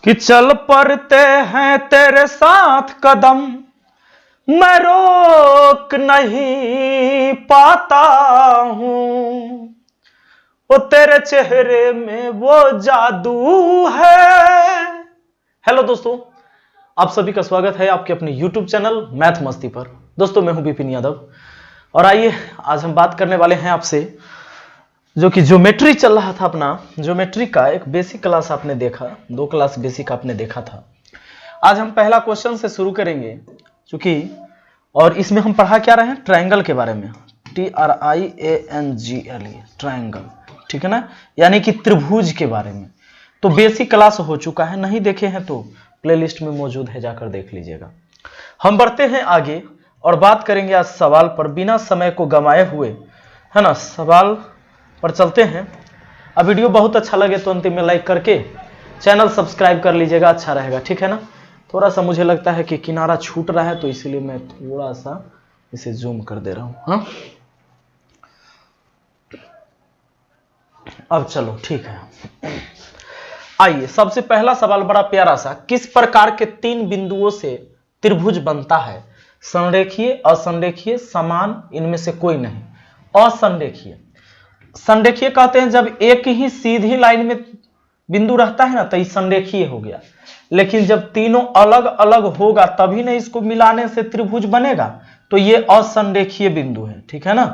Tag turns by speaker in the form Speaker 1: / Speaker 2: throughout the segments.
Speaker 1: कि चल पड़ते हैं तेरे साथ कदम, मैं रोक नहीं पाता हूं, वो तेरे चेहरे में वो जादू है। हेलो दोस्तों, आप सभी का स्वागत है आपके अपने YouTube चैनल मैथ मस्ती पर। दोस्तों मैं हूं विपिन यादव और आइए आज हम बात करने वाले हैं आपसे जो कि ज्योमेट्री चल रहा था। अपना ज्योमेट्री का एक बेसिक क्लास आपने देखा, 2 क्लास बेसिक आपने देखा था। आज हम पहला क्वेश्चन से शुरू करेंगे चूंकि, और इसमें हम पढ़ा क्या रहे हैं, ट्रायंगल के बारे में, TRIANGLE, ट्रायंगल, ठीक है ना, यानी कि त्रिभुज के बारे में। तो बेसिक क्लास हो चुका है, नहीं देखे हैं तो प्लेलिस्ट में मौजूद है, जाकर देख लीजिएगा। हम बढ़ते हैं आगे और बात करेंगे आज सवाल पर, बिना समय को गंवाए हुए, है ना, सवाल पर चलते हैं। अब वीडियो बहुत अच्छा लगे तो अंतिम में लाइक करके चैनल सब्सक्राइब कर लीजिएगा, अच्छा रहेगा, ठीक है ना। थोड़ा सा मुझे लगता है कि किनारा छूट रहा है तो इसीलिए मैं थोड़ा सा इसे जूम कर दे रहा हूं। हाँ, अब चलो ठीक है। आइए, सबसे पहला सवाल बड़ा प्यारा सा, किस प्रकार के 3 बिंदुओं से त्रिभुज बनता है? संरेखीय, असंरेखीय, समान, इनमें से कोई नहीं। असंरेखीय, संरेखीय कहते हैं जब एक ही सीधी लाइन में बिंदु रहता है ना तो ये संरेखीय हो गया। लेकिन जब तीनों अलग अलग होगा तभी ना इसको मिलाने से त्रिभुज बनेगा, तो ये असंरेखीय बिंदु है, ठीक है ना।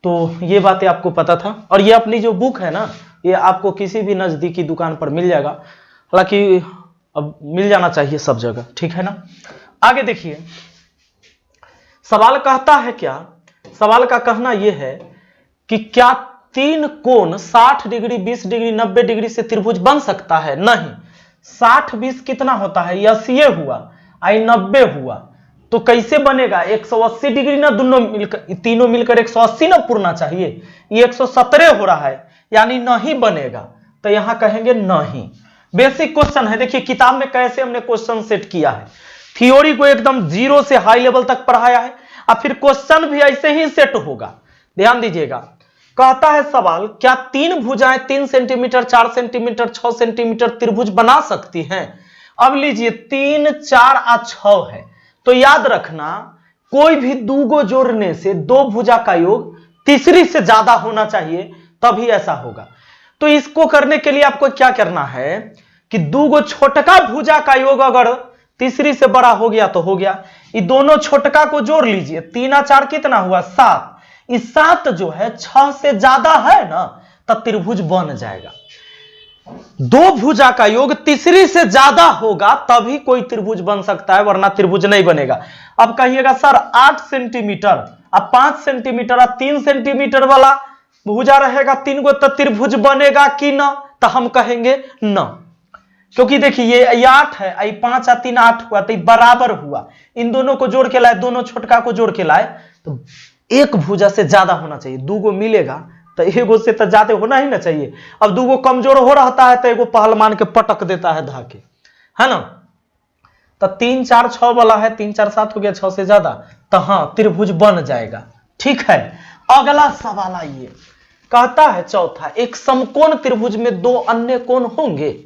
Speaker 1: तो ये बातें आपको पता था। और ये अपनी जो बुक है ना, ये आपको किसी भी नजदीकी दुकान पर मिल जाएगा, हालांकि अब मिल जाना चाहिए सब जगह, ठीक है ना। आगे देखिए, सवाल कहता है क्या, सवाल का कहना यह है कि क्या 3 कोण 60 डिग्री, 20 डिग्री, 90 डिग्री से त्रिभुज बन सकता है? नहीं। 60 20 कितना होता है? 80 हुआ, आई 90 हुआ, तो कैसे बनेगा? 180 डिग्री ना, दोनों मिलकर, तीनों मिलकर 180 ना पूरना चाहिए, ये 117 हो रहा है, यानी नहीं बनेगा। तो यहां कहेंगे नहीं। बेसिक क्वेश्चन है, देखिए किताब में कैसे हमने क्वेश्चन सेट किया है। थ्योरी को एकदम 0 से हाई लेवल तक पढ़ाया है, और फिर क्वेश्चन भी ऐसे ही सेट होगा। ध्यान दीजिएगा, कहता है सवाल, क्या 3 भुजाएं 3 सेंटीमीटर, 4 सेंटीमीटर, 6 सेंटीमीटर त्रिभुज बना सकती हैं? अब लीजिए 3, 4 और 6 है, तो याद रखना कोई भी 2 को जोड़ने से 2 भुजा का योग तीसरी से ज्यादा होना चाहिए, तभी ऐसा होगा। तो इसको करने के लिए आपको क्या करना है कि 2 को छोटका भुजा का योग अगर तीसरी से बड़ा हो गया तो हो गया। ये दोनों छोटका को जोड़ लीजिए, 3 और 4 कितना हुआ? 7। इस 7 जो है 6 से ज्यादा है ना, तब त्रिभुज बन जाएगा। 2 भुजा का योग तीसरी से ज्यादा होगा तभी कोई त्रिभुज बन सकता है, वरना त्रिभुज नहीं बनेगा। अब कहिएगा सर 8 सेंटीमीटर, अब 5 सेंटीमीटर और 3 सेंटीमीटर वाला भुजा रहेगा 3 को, तो त्रिभुज बनेगा कि ना? तो हम कहेंगे ना, क्योंकि देखिए ये 8 है, 5 और 3 8 हुआ, तो बराबर हुआ। इन दोनों को जोड़ के लाए, दोनों छोटका को जोड़ के लाए, तो एक भुजा से ज्यादा होना चाहिए। 2 को मिलेगा तो एगो से तो ज्यादा होना ही ना चाहिए। अब 2 को कमजोर हो रहता है तो एगो पहलवान के पटक देता है धाके, है ना। तो 3 4 6 वाला है, 3 4 7 हो गया, 6 से ज्यादा, तो हाँ त्रिभुज बन जाएगा, ठीक है। अगला सवाल आइए, कहता है चौथा, एक समकोण त्रिभुज में 2 अन्य कोण होंगे।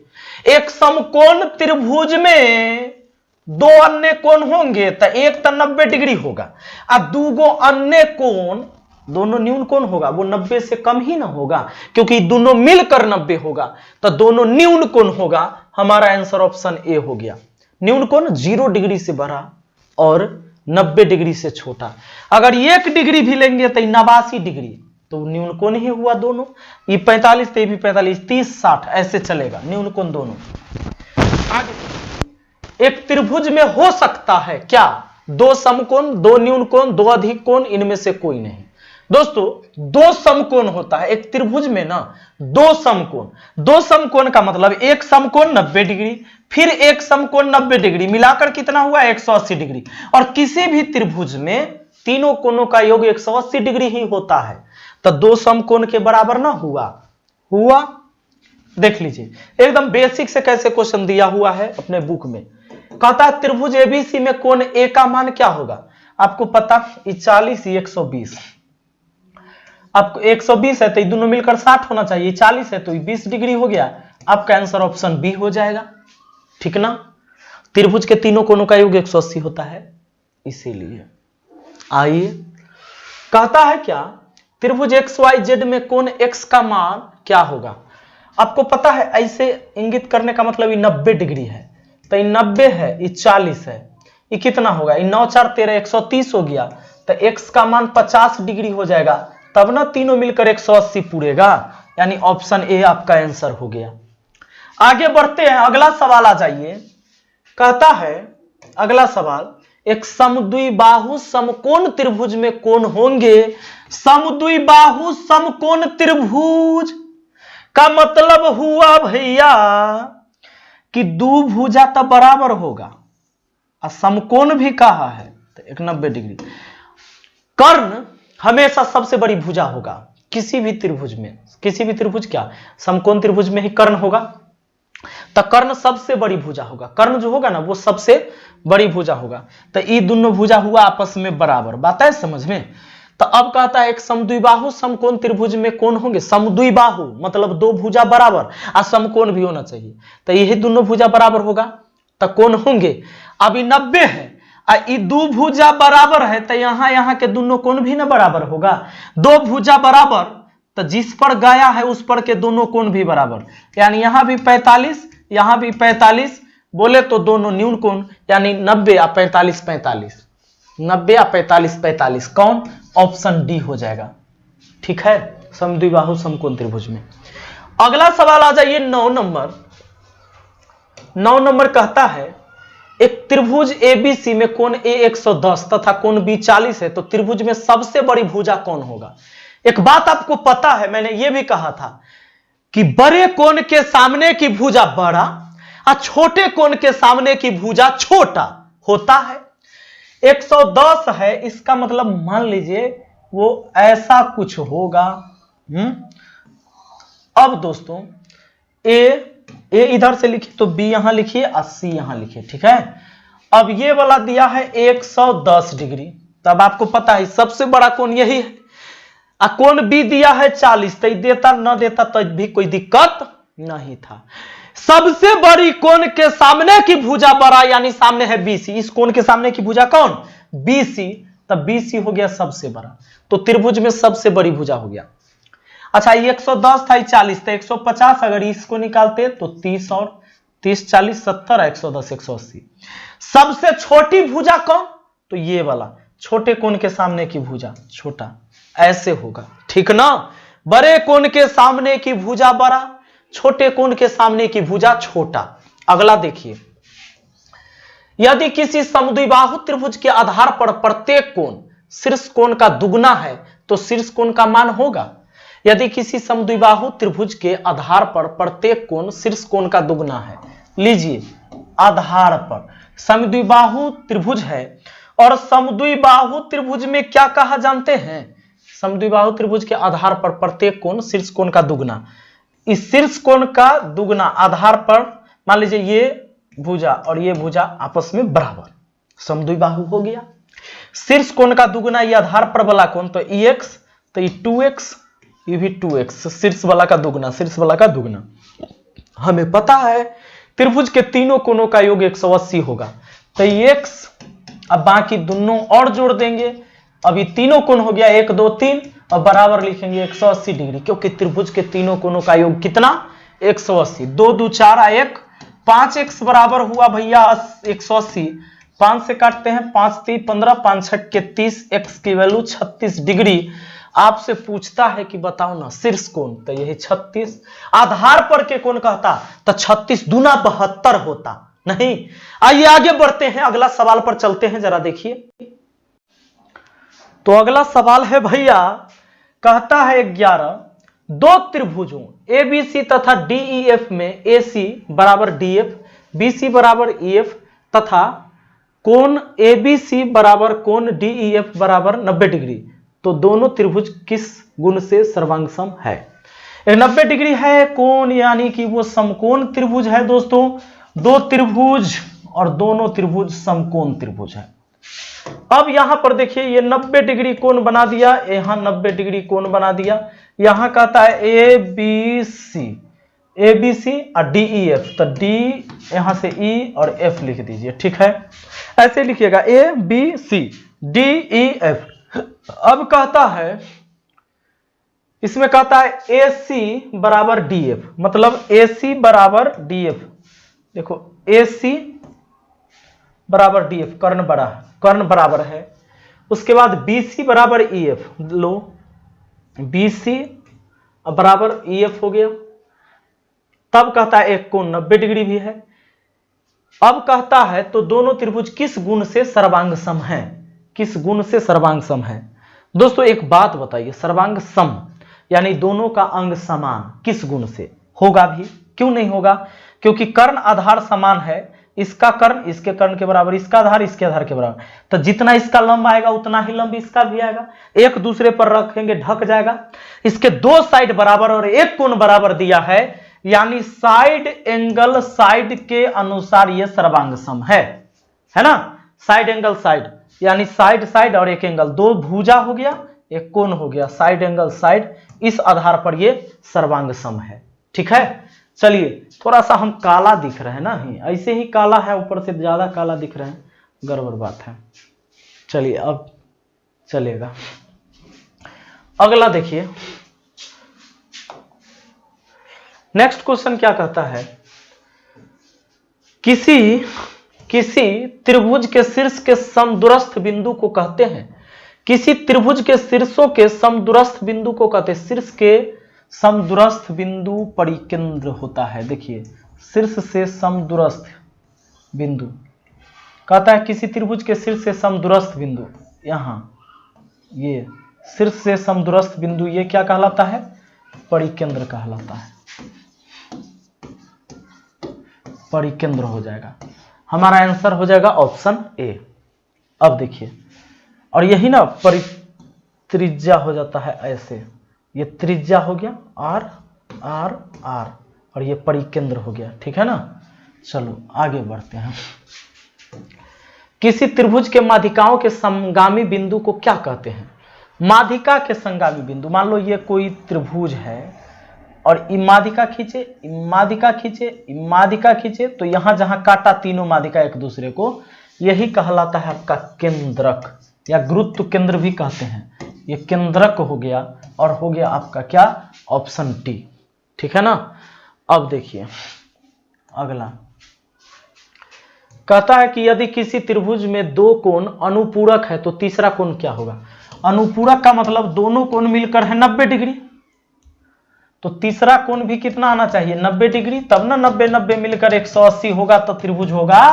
Speaker 1: एक समकोण त्रिभुज में 2 अन्य कोण होंगे, तो एक तो 90 डिग्री होगा और 2 अन्य कोण, दोनों न्यून कोण होगा, वो 90 से कम ही ना होगा, क्योंकि दोनों मिलकर 90 होगा, तो दोनों न्यून कोण होगा। हमारा आंसर ऑप्शन ए हो गया। न्यून कोण 0 डिग्री से बड़ा और 90 डिग्री से छोटा। अगर 1 डिग्री भी लेंगे तो 89 डिग्री, तो न्यून कोण ही हुआ दोनों। ये 45 तो भी 45, 30 60 ऐसे चलेगा, न्यून कोण दोनों। आगे, एक त्रिभुज में हो सकता है क्या? 2 समकोण, 2 न्यून कोण, 2 अधिक कोण, इनमें से कोई नहीं। दोस्तों 2 समकोण होता है एक त्रिभुज में ना, 2 समकोण। 2 समकोण का मतलब एक समकोण 90 डिग्री, फिर एक समकोण 90 डिग्री, मिलाकर कितना हुआ? 180 डिग्री। और किसी भी त्रिभुज में तीनों कोणों का योग 180 डिग्री ही होता है, तो 2 समकोण के बराबर ना हुआ। हुआ, देख लीजिए एकदम बेसिक से कैसे क्वेश्चन दिया हुआ है अपने बुक में। कहता है त्रिभुज एबीसी में कोण ए का मान क्या होगा? आपको पता 40 120, आपको 120 है तो दोनों मिलकर 60 होना चाहिए, 40 है तो 20 डिग्री हो गया। आपका आंसर ऑप्शन बी हो जाएगा। ठीक ना। त्रिभुज के तीनों कोनों का योग 180 होता है, इसीलिए। आइए, कहता है क्या, त्रिभुज XYZ में कोण x का मान क्या होगा। आपको पता है ऐसे इंगित करने का मतलब ये 90 डिग्री है, तो ये 90 है, ये 40 है, ये कितना होगा, ये 9 4 13 130 हो गया, तो x का मान 50 डिग्री हो जाएगा, तब ना तीनों मिलकर 180 पूरेगा, यानी ऑप्शन ए आपका आंसर हो गया। आगे बढ़ते हैं, अगला सवाल आ जाइए। कहता है अगला सवाल, एक समद्विबाहु समकोण त्रिभुज में कोण होंगे। समद्विबाहु समकोण त्रिभुज का मतलब हुआ भैया कि दो भुजा तो बराबर होगा और समकोण भी कहा है तो 190 डिग्री। कर्ण हमेशा सबसे बड़ी भुजा होगा किसी भी त्रिभुज में, किसी भी त्रिभुज क्या समकोण त्रिभुज में ही कर्ण होगा, तो कर्ण सबसे बड़ी भुजा होगा। कर्ण जो होगा ना वो सबसे बड़ी भुजा होगा, तो ये दोनों भुजा हुआ आपस में बराबर, बात है समझ में। तो अब कहता है एक समद्विबाहु समकोण त्रिभुज में कोण होंगे। समद्विबाहु मतलब दो भुजा बराबर और समकोण भी होना चाहिए, तो यही दोनों भुजा बराबर होगा तो कोण होंगे। अब ये 90 है और ये दो भुजा बराबर है, तो यहां के दोनों कोण भी ना बराबर होगा। दो भुजा बराबर तो जिस पर गया है उस पर के दोनों कोण भी बराबर, यानी यहां भी 45 यहां भी 45, बोले तो दोनों न्यून कोण, यानी 90 या 45 45, 90 या 45 45, कौन, ऑप्शन डी हो जाएगा। ठीक है, समद्विबाहु समकोण त्रिभुज में। अगला सवाल आ जाइए 9 नंबर। 9 नंबर कहता है एक त्रिभुज एबीसी में कोण ए 110 तथा कोण बी 40 है, तो त्रिभुज में सबसे बड़ी भुजा कौन होगा। एक बात आपको पता है, मैंने यह भी कहा था कि बड़े कोण के सामने की भुजा बड़ा और छोटे कोण के सामने की भुजा छोटा होता है। 110 है, इसका मतलब मान लीजिए वो ऐसा कुछ होगा। अब दोस्तों ए इधर से लिखिए तो बी यहां लिखिए और सी यहां लिखिए, ठीक है। अब ये वाला दिया है 110 डिग्री, तब आपको पता है सबसे बड़ा कोण यही है। कोण बी दिया है 40, तो देता न देता तो भी कोई दिक्कत नहीं था। सबसे बड़ी कोण के सामने की भुजा बड़ा, यानी सामने है बीसी, इस कोण के सामने की भुजा कौन, बीसी, तब बीसी हो गया सबसे बड़ा, तो त्रिभुज में सबसे बड़ी भुजा हो गया। अच्छा, ये 110 था, 40 था, 150 अगर इसको निकालते तो 30 और 30 40 70 110 180। सबसे छोटी भुजा कौन, तो ये वाला छोटे कोण के सामने की भुजा छोटा, ऐसे होगा, ठीक ना। बड़े कोण के सामने की भुजा बड़ा, छोटे कोण के सामने की भुजा छोटा। अगला देखिए, यदि किसी समद्विबाहु त्रिभुज के आधार पर प्रत्येक कोण शीर्ष कोण का दुगना है तो शीर्ष कोण का मान होगा। यदि किसी समद्विबाहु त्रिभुज के आधार पर प्रत्येक कोण शीर्ष कोण का दुगना है, लीजिए आधार पर समद्विबाहु त्रिभुज है, और समद्विबाहु त्रिभुज में क्या कहा जानते हैं, समद्विबाहु त्रिभुज के आधार पर प्रत्येक कोण शीर्ष कोण का दुगना। इस शीर्ष कोण का दुगना आधार पर मान लीजिए ये भुजा और ये भुजा आपस में बराबर, समद्विबाहु हो गया। शीर्ष कोण का दुगना ये आधार पर वाला कोण, तो EX, तो ये 2X, ये भी 2X, शीर्ष वाला का दुगना, शीर्ष वाला का दुगना। हमें पता है त्रिभुज के तीनों कोणों का योग 180 होगा, तो X, अब बाकी दोनों और जोड़ देंगे, अभी तीनों कोण हो गया 1 2 3 और बराबर लिखेंगे 180 डिग्री, क्योंकि त्रिभुज के तीनों कोणों का योग कितना 180। 2 2 4 1 5x बराबर हुआ भैया 180, 5 से काटते हैं 5 3 15 5 6 के 30, x की वैल्यू 36 डिग्री। आपसे पूछता है कि बताओ ना शीर्ष कोण, तो यही 36। आधार पर के कोण कहता तो 36 दूना 72 होता नहीं। आइए आगे बढ़ते हैं, अगला सवाल पर चलते हैं, जरा देखिए। तो अगला सवाल है भैया, कहता है 11 दो त्रिभुजों ABC तथा DEF में AC बराबर DF, BC बराबर EF तथा कोण ABC बराबर कोण DEF बराबर 90 डिग्री, तो दोनों त्रिभुज किस गुण से सर्वांगसम है। 90 डिग्री है कोण, यानी कि वो समकोण त्रिभुज है दोस्तों। दो त्रिभुज और दोनों त्रिभुज समकोण त्रिभुज है। अब यहां पर देखिए ये 90 डिग्री कोण बना दिया, यहां 90 डिग्री कोण बना दिया। यहां कहता है ABC ए बी सी और डी ई एफ, तो डी यहां से ई और एफ लिख दीजिए, ठीक है। ऐसे लिखिएगा A B C D E F. अब कहता है, इसमें कहता है ए सी बराबर डी एफ, मतलब ए सी बराबर डी एफ। देखो ए सी बराबर डी एफ, कर्ण बराबर है। उसके बाद बी सी बराबर ई एफ, लो बी सी बराबर ई एफ हो गया। तब कहता है एक कोण 90 डिग्री भी है। अब कहता है तो दोनों त्रिभुज किस गुण से सर्वांग सम है, किस गुण से सर्वांग सम है। दोस्तों एक बात बताइए, सर्वांग सम यानी दोनों का अंग समान किस गुण से होगा भी? क्यों नहीं होगा? क्योंकि कर्ण आधार समान है, इसका कर्ण इसके कर्ण के बराबर, इसका आधार इसके आधार के बराबर, तो जितना इसका लंब आएगा उतना ही लंब इसका भी आएगा। एक दूसरे पर रखेंगे ढक जाएगा। इसके दो साइड बराबर और एक कोण बराबर दिया है, यानी साइड एंगल साइड के अनुसार यह सर्वांग सम है ना। साइड एंगल साइड यानी साइड साइड और एक एंगल, दो भुजा हो गया एक कोण हो गया, साइड एंगल साइड, इस आधार पर यह सर्वांग सम है, ठीक है। चलिए थोड़ा सा हम काला दिख रहे हैं ना, ही ऐसे ही काला है, ऊपर से ज्यादा काला दिख रहे हैं, गड़बड़ बात है। चलिए अब चलेगा। अगला देखिए, नेक्स्ट क्वेश्चन क्या कहता है, किसी त्रिभुज के शीर्ष के समदूरस्थ बिंदु को कहते हैं, किसी त्रिभुज के शीर्षों के समदूरस्थ बिंदु को कहते हैं, शीर्ष के समदूरस्थ बिंदु परिकेंद्र होता है। देखिए शीर्ष से समदूरस्थ बिंदु कहता है, किसी त्रिभुज के शीर्ष से समदूरस्थ बिंदु, यहां ये शीर्ष से समदूरस्थ बिंदु, ये क्या कहलाता है? परिकेंद्र कहलाता है, परिकेंद्र हो जाएगा। हमारा आंसर हो जाएगा ऑप्शन ए। अब देखिए, और यही ना परित्रिज्या हो जाता है ऐसे, ये त्रिज्या हो गया आर आर आर, और ये परिकेंद्र हो गया, ठीक है ना। चलो आगे बढ़ते हैं। किसी त्रिभुज के माध्यिकाओं के समगामी बिंदु को क्या कहते हैं? माध्यिका के समगामी बिंदु, मान लो ये कोई त्रिभुज है और माध्यिका खींचे, माध्यिका खींचे, माध्यिका खींचे, तो यहां जहां काटा तीनों माध्यिका एक दूसरे को, यही कहलाता है आपका केंद्रक या गुरुत्व केंद्र भी कहते हैं। ये केंद्रक हो गया, और हो गया आपका क्या? ऑप्शन डी, ठीक है ना। अब देखिए अगला कहता है कि यदि किसी त्रिभुज में दो कोण अनुपूरक है तो तीसरा कोण क्या होगा? अनुपूरक का मतलब दोनों कोण मिलकर है 90 डिग्री, तो तीसरा कोण भी कितना आना चाहिए? 90 डिग्री, तब ना 90 90 मिलकर 180 होगा तो त्रिभुज होगा,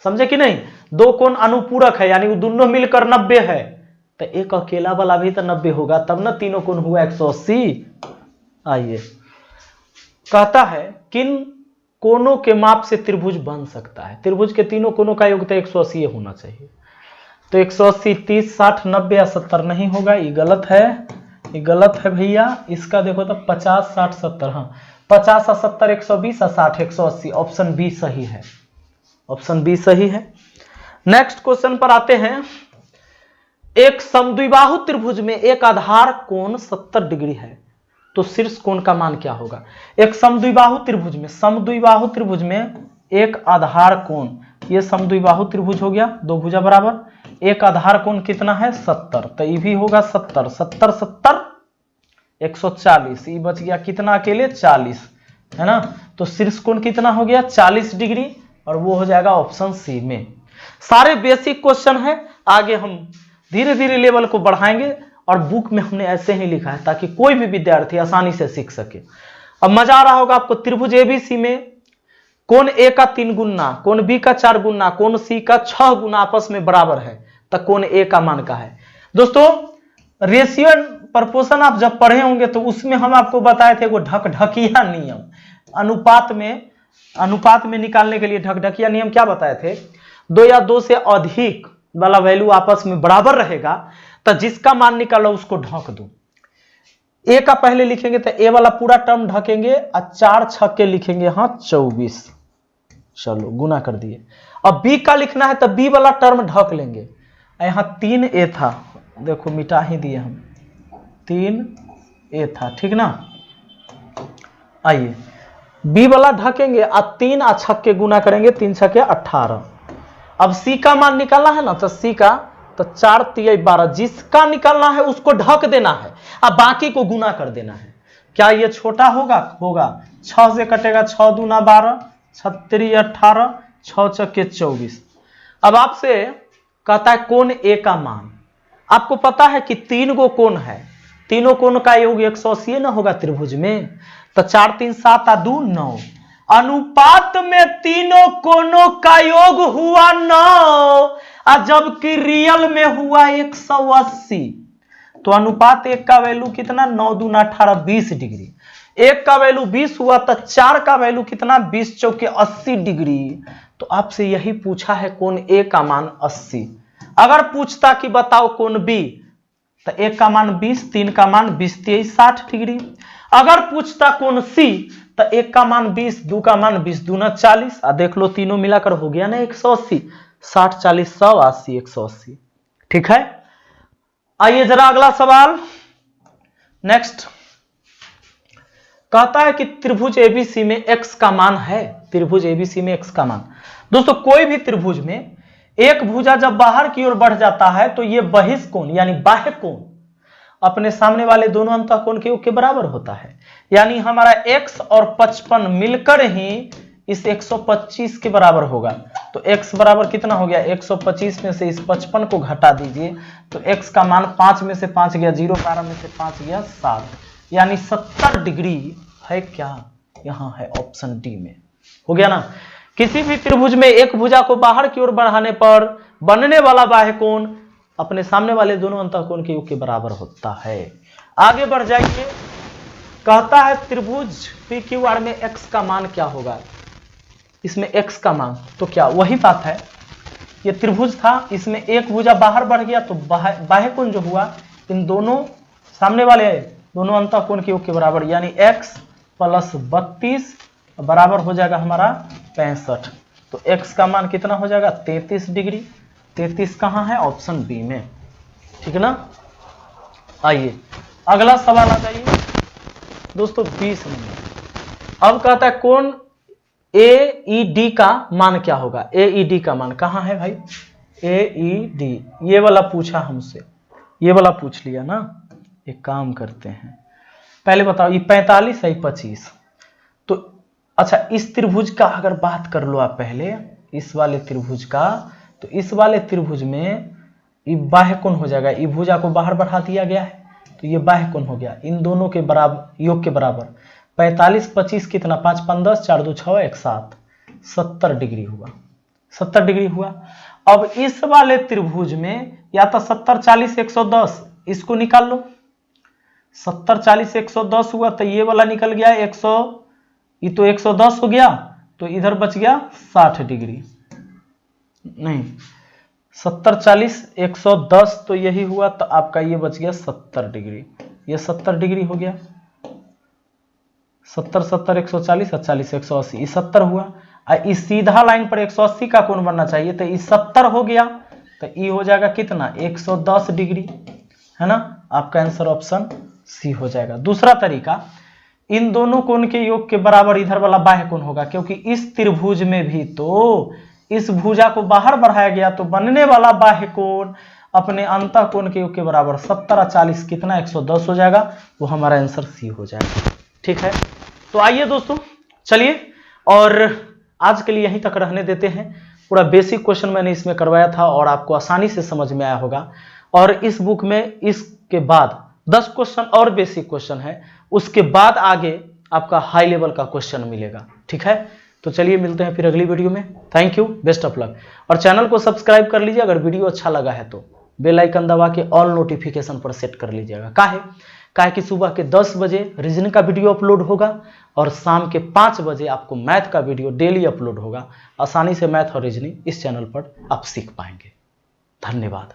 Speaker 1: समझे कि नहीं। दो कोण अनुपूरक है यानी वो दोनों मिलकर 90 है, तो एक अकेला वाला भी तो 90 होगा, तब ना तीनों कोण हुआ 180। आइए कहता है किन कोणों के माप से त्रिभुज बन सकता है? त्रिभुज के तीनों कोणों का योग तो 180 होना चाहिए, तो 180 30 60 90 या 70 नहीं होगा, ये गलत है, ये गलत है भैया। इसका देखो तो 50 60 70, हाँ 50 और 70 120 और 60 180, ऑप्शन बी सही है, ऑप्शन बी सही है। नेक्स्ट क्वेश्चन पर आते हैं। एक समद्विबाहु त्रिभुज में एक आधार कोण 70 डिग्री है, तो शीर्ष कोण का मान क्या होगा? एक समद्विबाहु त्रिभुज में, समद्विबाहु त्रिभुज में एक आधार कोण, ये समद्विबाहु त्रिभुज हो गया, दो भुजा बराबर, एक आधार कोण कितना है? 70, तो ये भी होगा 70 70 70 140, ये बच गया कितना अकेले? 40, है ना। तो शीर्ष कोण कितना हो गया? 40 डिग्री, और वो हो जाएगा ऑप्शन सी में। सारे बेसिक क्वेश्चन है, आगे हम धीरे धीरे लेवल को बढ़ाएंगे, और बुक में हमने ऐसे ही लिखा है ताकि कोई भी विद्यार्थी आसानी से सीख सके। अब मजा आ रहा होगा आपको। त्रिभुज एबीसी में कोण ए का 3 गुना, कोण बी का 4 गुना, कोण सी का 6 गुना आपस में बराबर है, तो कोण ए का मान का है। दोस्तों रेशियो एंड प्रोपोर्शन आप जब पढ़े होंगे तो उसमें हम आपको बताए थे वो ढकढकिया नियम, अनुपात में निकालने के लिए ढकढकिया नियम क्या बताए थे? 2 या 2 से अधिक वाला वैल्यू आपस में बराबर रहेगा, तो जिसका मान निकालो उसको ढक दो। ए का पहले लिखेंगे तो ए वाला पूरा टर्म ढकेंगे, और 4 छक्के लिखेंगे, हाँ 24, चलो गुना कर दिए। अब बी का लिखना है तो बी वाला टर्म ढक लेंगे, यहां 3 ए था, देखो मिटा ही दिए हम, 3 ए था, ठीक ना। आइए बी वाला ढकेंगे और 3 और छक्के गुना करेंगे, 3 छक्के 18। अब सी का मान निकालना है ना, तो सी का तो 4 3 12, जिसका निकालना है उसको ढक देना है और बाकी को गुना कर देना है। क्या ये छोटा होगा? होगा। 6 से कटेगा, 6 दूना 12, 6 3 18, 6 छक्के 24। अब आपसे कहता है कोण ए का मान। आपको पता है कि 3 गो कोण है, तीनों कोण का योग 180 ना होगा त्रिभुज में, तो 4 3 7 और 2 9, अनुपात में तीनों कोणों का योग हुआ 9 और जबकि रियल में हुआ 180। तो अनुपात 1 का वैल्यू कितना? 9 दूना 18 20 डिग्री। 1 का वैल्यू 20 हुआ तो 4 का वैल्यू कितना? 20 चौके 80 डिग्री। तो आपसे यही पूछा है कोण ए का मान 80। अगर पूछता कि बताओ कोण बी, तो 1 का मान 20, 3 का मान 20 23 60 डिग्री। अगर पूछता कोण सी, तो 1 का मान 20, 2 का मान 20 दूना 40, देख लो तीनों मिलाकर हो गया ना 180। 60 40 100 80 180। ठीक है, आइए जरा अगला सवाल। नेक्स्ट कहता है कि त्रिभुज एबीसी में x का मान है। त्रिभुज एबीसी में x का मान, दोस्तों कोई भी त्रिभुज में एक भुजा जब बाहर की ओर बढ़ जाता है तो ये बहिष्कोण यानी बाह्य कोण अपने सामने वाले दोनों अंतःकोण के योग के बराबर होता है। यानी हमारा x और 55 मिलकर ही इस 125 के बराबर होगा। तो x बराबर कितना हो गया? 125 में से इस 55 को घटा दीजिए तो x का मान 5 में से 5 गया 0, 12 में से 5 गया 7, यानी 70 डिग्री है। क्या यहां है? ऑप्शन डी में हो गया ना। किसी भी त्रिभुज में एक भुजा को बाहर की ओर बढ़ाने पर बनने वाला बाह्य कोण अपने सामने वाले दोनों अंतःकोण के योग के बराबर होता है। आगे बढ़ जाइए, कहता है त्रिभुज PQR में x का मान क्या होगा? इसमें x का मान तो क्या वही बात है, ये त्रिभुज था, इसमें एक भुजा बाहर बढ़ गया तो बाह्य कोण जो हुआ इन दोनों सामने वाले दोनों अंतःकोण के योग के बराबर, यानी x + 32 बराबर हो जाएगा हमारा 65। तो x का मान कितना हो जाएगा? 33 डिग्री। 33 कहां है? ऑप्शन बी में। ठीक है ना। आइए अगला सवाल आ जाइए दोस्तों 20 नंबर। अब कहता है कोण AED का मान क्या होगा? AED का मान कहां है भाई? AED ये वाला पूछा हमसे, ये वाला पूछ लिया ना। एक काम करते हैं, पहले बताओ ये 45 है 25। तो अच्छा इस त्रिभुज का अगर बात कर लो आप पहले, इस वाले त्रिभुज का, तो इस वाले त्रिभुज में ये बाह्य कोण हो जाएगा। ये भुजा को बाहर बढ़ा दिया गया है तो ये बाह्य कोण हो गया इन दोनों के बराबर, योग के बराबर। 45 25 कितना? 5 5 10 4 2 6 1 7, 70 डिग्री हुआ। 70 डिग्री हुआ। अब इस वाले त्रिभुज में या तो 70 40 110, इसको निकाल लो। 70 40 110 हुआ तो ये वाला निकल गया 100, ये तो 110 हो गया, तो इधर बच गया 60 डिग्री। नहीं 70 40 110 तो यही हुआ, तो आपका ये बच गया 70 डिग्री। ये 70 डिग्री हो गया। 70 70 140 और 40 180, ये 70 हुआ। इस सीधा लाइन पर 180 का कोण बनना चाहिए, तो ये 70 हो गया, तो ये हो जाएगा कितना? 110 डिग्री, है ना। आपका आंसर ऑप्शन सी हो जाएगा। दूसरा तरीका, इन दोनों कोण के योग के बराबर इधर वाला बाह्य कोण होगा, क्योंकि इस त्रिभुज में भी तो इस भुजा को बाहर बढ़ाया गया तो बनने वाला बाह्य कोण अपने अंतःकोण के योग के बराबर। 70 और 40 कितना? 110 हो जाएगा, वो हमारा आंसर सी हो जाएगा। ठीक है, तो आइए दोस्तों चलिए, और आज के लिए यहीं तक रहने देते हैं। पूरा बेसिक क्वेश्चन मैंने इसमें करवाया था और आपको आसानी से समझ में आया होगा। और इस बुक में इसके बाद 10 क्वेश्चन और बेसिक क्वेश्चन है, उसके बाद आगे आपका हाई लेवल का क्वेश्चन मिलेगा। ठीक है, तो चलिए मिलते हैं फिर अगली वीडियो में। Thank you, best of luck. और चैनल को सब्सक्राइब कर लीजिए, अगर वीडियो अच्छा लगा है तो बेल आइकन दबा के ऑल नोटिफिकेशन पर सेट कर लीजिएगा। काहे कि सुबह के 10 बजे रीजनिंग का वीडियो अपलोड होगा और शाम के 5 बजे आपको मैथ का वीडियो डेली अपलोड होगा। आसानी से मैथ और रीजनिंग इस चैनल पर आप सीख पाएंगे। धन्यवाद।